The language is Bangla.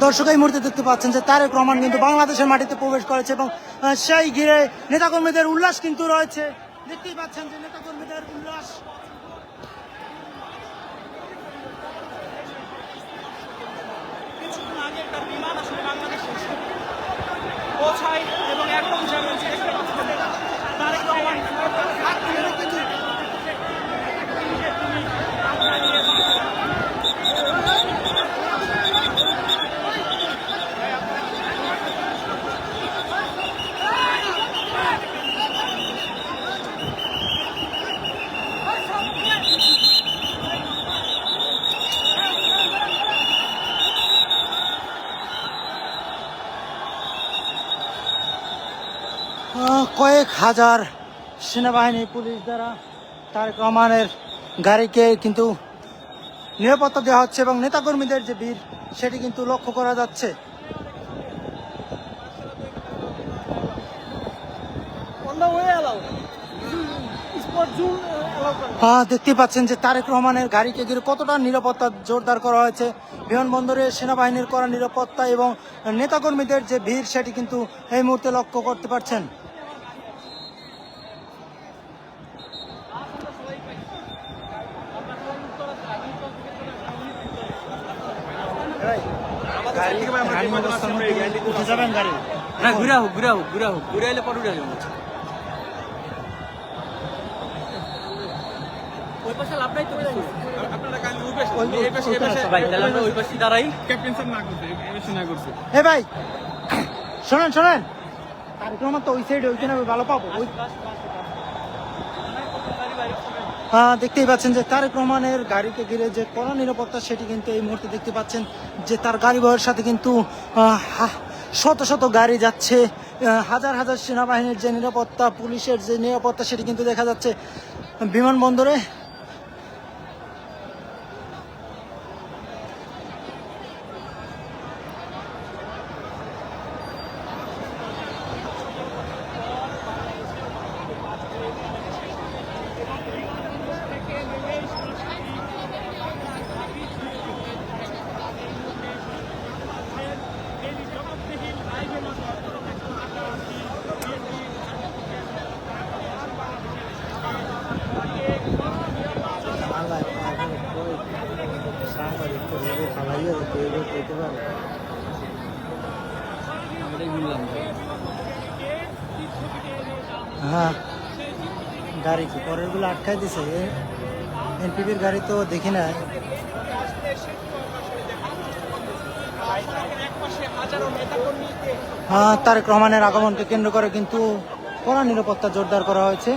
দর্শক এই মুহূর্তে দেখতে পাচ্ছেন যে তারেক রহমান কিন্তু বাংলাদেশের মাটিতে প্রবেশ করেছে এবং সেই ঘিরে নেতাকর্মীদের উল্লাস কিন্তু রয়েছে। দেখতেই পাচ্ছেন যে নেতাকর্মীদের উল্লাস। কিছুক্ষণ আগে একটা বিমান আসলে বাংলাদেশে পৌঁছায় এবং একদম যেমন তারেক রহমান কয়েক হাজার সেনাবাহিনী পুলিশ দ্বারা তারেক রহমানের গাড়িকে কিন্তু নিরাপত্তা দেওয়া হচ্ছে এবং নেতাকর্মীদের যে ভিড় সেটি কিন্তু লক্ষ্য করা যাচ্ছে। দেখতে পাচ্ছেন যে তারেক রহমানের গাড়িকে ঘিরে কতটা নিরাপত্তা জোরদার করা হয়েছে। বিমানবন্দরে সেনাবাহিনীর করা নিরাপত্তা এবং নেতাকর্মীদের যে ভিড় সেটি কিন্তু এই মুহূর্তে লক্ষ্য করতে পারছেন। ভাই শোনেন শোনেন, তারেক রহমান তো ওই সাইডে ওইখানে ভালো পাবো। দেখতেই পাচ্ছেন যে তারেক রহমানের গাড়িকে ঘিরে যে কড়া নিরাপত্তা সেটি কিন্তু এই মুহূর্তে দেখতে পাচ্ছেন যে তার গাড়ি বয়ের সাথে কিন্তু শত শত গাড়ি যাচ্ছে। হাজার হাজার সেনাবাহিনীর যে নিরাপত্তা, পুলিশের যে নিরাপত্তা সেটি কিন্তু দেখা যাচ্ছে বিমানবন্দরে। হ্যাঁ, গাড়ি কি পরের গুলো আটকাই দিছে। এনপিপির গাড়ি তো দেখি না। তারেক রহমানের আগমনকে কেন্দ্র করে কিন্তু কড়া নিরাপত্তা জোরদার করা হয়েছে।